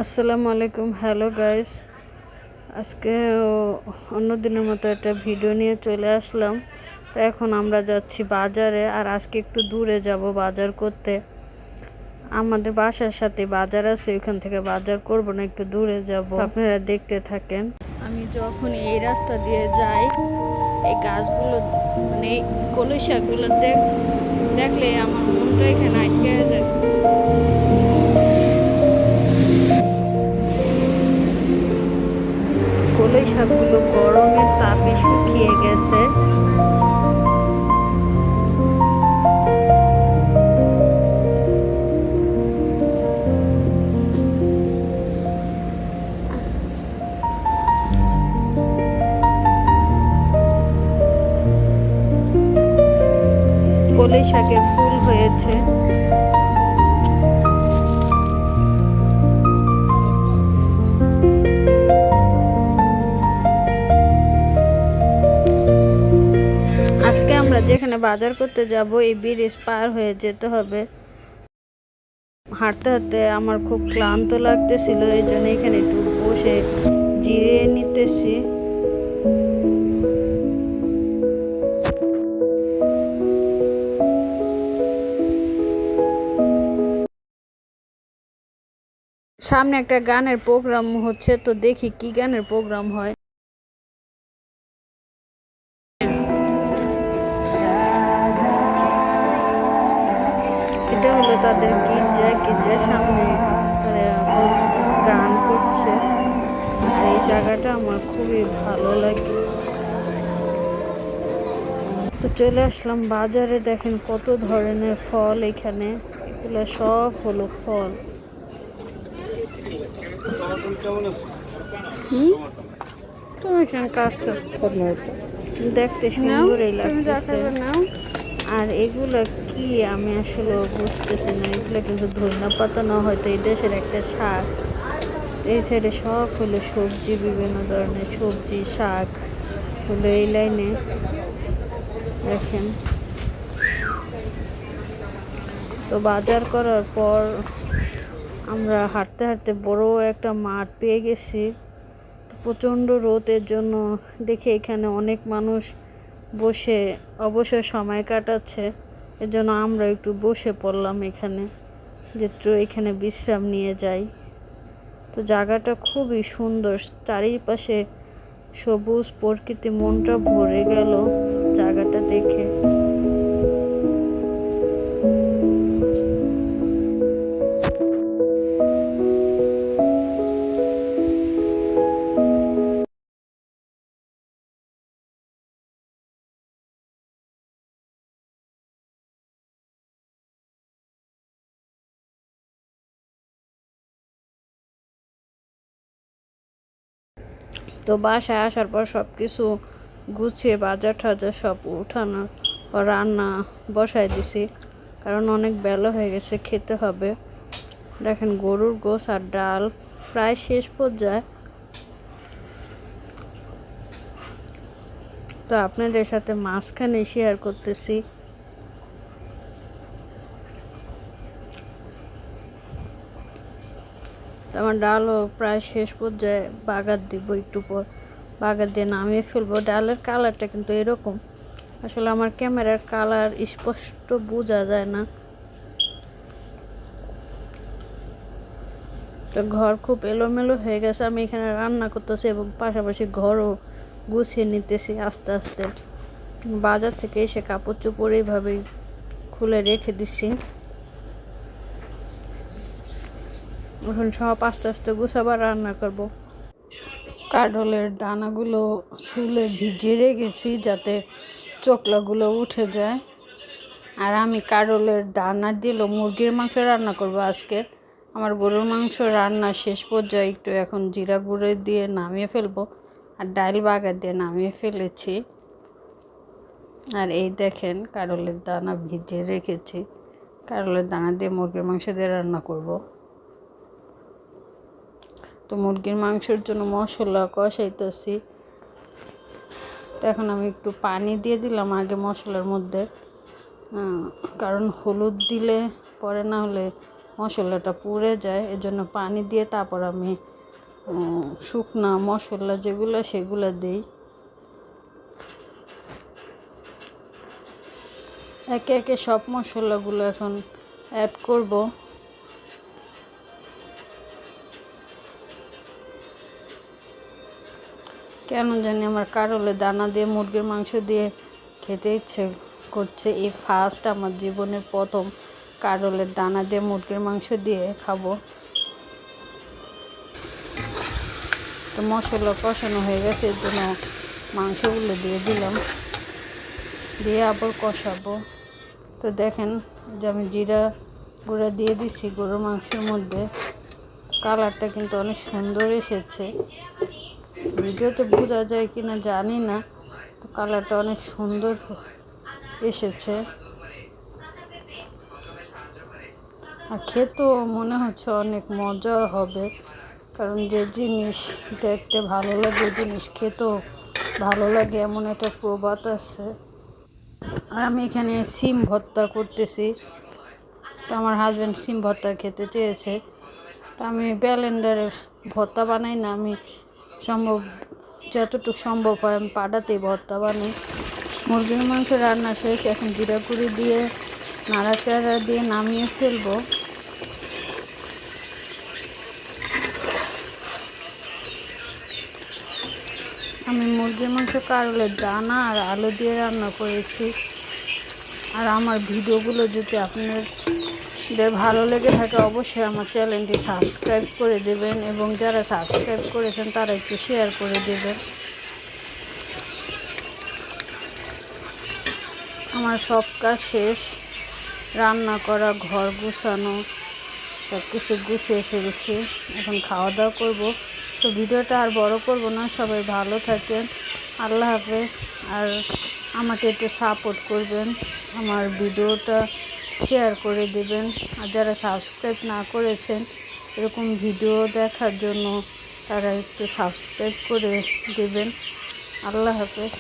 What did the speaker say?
আসসালামু আলাইকুম। Hello guys, আজকে অন্য দিনের মতো একটা ভিডিও নিয়ে চলে আসলাম। তো এখন আমরা যাচ্ছি বাজারে, আর আজকে একটু দূরে যাব বাজার করতে। আমাদের বাসার সাথে বাজার আছে, ওইখান থেকে বাজার করব না, একটু দূরে যাব। আপনারা দেখতে থাকেন। আমি যখন এই রাস্তা দিয়ে যাই, এই গাছগুলো মানে এই কলই শাকগুলো দেখলে আমার মনটা এখানে আটকে যায়। কলই শাকগুলো গরমের তাপে শুকিয়ে গেছে। কলই শাকের ফুল হয়েছে। আজকে আমরা যেখানে বাজার করতে যাব, এই ব্রিজ পার হয়ে যেতে হবে। হাঁটতে হাঁটতে আমার খুব ক্লান্ত লাগতেছিল, এই জন্য এখানে একটু বসে জিরিয়ে নিতেছি। সামনে একটা গানের প্রোগ্রাম হচ্ছে, তো দেখি কি গানের প্রোগ্রাম হয়। এটা হলো তাদের গির্জার সামনে গান করছে। আর এই জায়গাটা আমার খুবই ভালো লাগে। তো চলে আসলাম বাজারে। দেখেন কত ধরনের ফল এখানে, এগুলো সব হলো ফল। তুমি দেখতে সুন্দরই লাগতেছে। আর এগুলো কি আমি আসলে বুঝতেছি না। এগুলো কিন্তু ধনিয়া পাতা না, হয়তো এই দেশের একটা শাক। এই সাইডে সব হলো সবজি, বিভিন্ন ধরনের সবজি শাক হলো এই লাইনে। দেখেন, তো বাজার করার পর আমরা হাঁটতে হাঁটতে বড় একটা মাঠ পেয়ে গেছি। প্রচণ্ড রোদের জন্য দেখে এখানে অনেক মানুষ বসে অবসর সময় কাটাচ্ছে। এর জন্য আমরা একটু বসে পড়লাম এখানে, যে এখানে বিশ্রাম নিয়ে যাই। তো জায়গাটা খুবই সুন্দর, চারিপাশে সবুজ প্রকৃতি, মনটা ভরে গেল জায়গাটা দেখে। তো বাসায় আসার পর সব কিছু গুছিয়ে বাজার টাজার সব উঠানোর পর রান্না বসাই দিছি, কারণ অনেক বেলা হয়ে গেছে, খেতে হবে। দেখেন গরুর গোশ আর ডাল প্রায় শেষ পর্যায়ে। তো আপনাদের সাথে মাঝখানে শেয়ার করতেছি। আমার ডালও প্রায় শেষ পর্যায়ে, বাগার দিব একটু পর, বাগার দিয়ে নামিয়ে ফেলবো। ডালের কালারটা কিন্তু এরকম, আসলে আমার ক্যামেরার কালার স্পষ্ট বোঝা যায় না। তো ঘর খুব এলোমেলো হয়ে গেছে, আমি এখানে রান্না করতেছি এবং পাশাপাশি ঘরও গুছিয়ে নিতেছি আস্তে আস্তে। বাজার থেকে এসে কাপড় চোপড় এইভাবেই খুলে রেখে দিছি। এখন সব আস্তে আস্তে গুছাবার রান্না করব। কাঠলের দানাগুলো ছুলে ভিজিয়ে রেখেছি যাতে চোকলাগুলো উঠে যায়। আর আমি কাঠলের দানা দিলে মুরগির মাংস রান্না করব আজকে। আমার গরুর মাংস রান্না শেষ পর্যায়ে, একটু এখন জিরা গুঁড়ো দিয়ে নামিয়ে ফেলবো, আর ডাল বাগার দিয়ে নামিয়ে ফেলেছি। আর এই দেখেন কাঠলের দানা ভিজিয়ে রেখেছি, কাঠলের দানা দিয়ে মুরগির মাংস দিয়ে রান্না করব। তো মুরগির মাংসের জন্য মশলা কষাইতেছি। তো এখন আমি একটু পানি দিয়ে দিলাম আগে মশলার মধ্যে, কারণ হলুদ দিলে পরে না হলে মশলাটা পুড়ে যায়, এজন্য পানি দিয়ে তারপর আমি শুকনা মশলা যেগুলো সেগুলো দিই। একে একে সব মশলাগুলো এখন অ্যাড করব। কেন জানি আমার কারলে দানা দিয়ে মুরগির মাংস দিয়ে খেতে ইচ্ছে করছে। এই ফার্স্ট আমার জীবনের প্রথম কারলের দানা দিয়ে মুরগির মাংস দিয়ে খাবো। তো মশলা কষানো হয়ে গেছে, এর জন্য মাংসগুলো দিয়ে দিলাম, দিয়ে আবার কষাবো। তো দেখেন যে আমি জিরা গুঁড়া দিয়ে দিচ্ছি গরুর মাংসের মধ্যে। কালারটা কিন্তু অনেক সুন্দর এসেছে, ভিডিওতে বোঝা যায় কিনা জানি না, তো কালারটা অনেক সুন্দর এসেছে। আর খেতেও মনে হচ্ছে অনেক মজা হবে, কারণ যে জিনিস দেখতে ভালো লাগে জিনিস খেতেও ভালো লাগে, এমন একটা প্রবাদ আছে। আর আমি এখানে সিম ভর্তা করতেছি। তো আমার হাজব্যান্ড সিম ভর্তা খেতে চেয়েছে, তা আমি ব্লেন্ডারে ভর্তা বানাই না, আমি যতটুকু সম্ভব হয় আমি পাটাতেই ভর্তা বানাই। মুরগির মাংস রান্না শেষ, এখন জিরা গুঁড়ি দিয়ে নাড়াচাড়া দিয়ে নামিয়ে ফেলবো। আমি মুরগির মাংস কারলের দানা আর আলু দিয়ে রান্না করেছি। আর আমার ভিডিওগুলো যদি আপনাদের ভালো লেগে থাকে অবশ্যই আমার চ্যানেলটি সাবস্ক্রাইব করে দেবেন, এবং যারা সাবস্ক্রাইব করেছেন তারা একটু শেয়ার করে দেবেন। আমার সব কাজ শেষ, রান্না করা, ঘর গুছানো, সব কিছু গুছিয়ে ফেলছি, এখন খাওয়া দাওয়া করবো। তো ভিডিওটা আর বড় করব না, সবাই ভালো থাকেন, আল্লাহ হাফেজ। আর আমাকে একটু সাপোর্ট করবেন, আমার ভিডিওটা শেয়ার করে দেবেন। আর যারা সাবস্ক্রাইব না করেছেন এরকম ভিডিও দেখার জন্য তারা একটু সাবস্ক্রাইব করে দেবেন। আল্লাহ হাফেজ।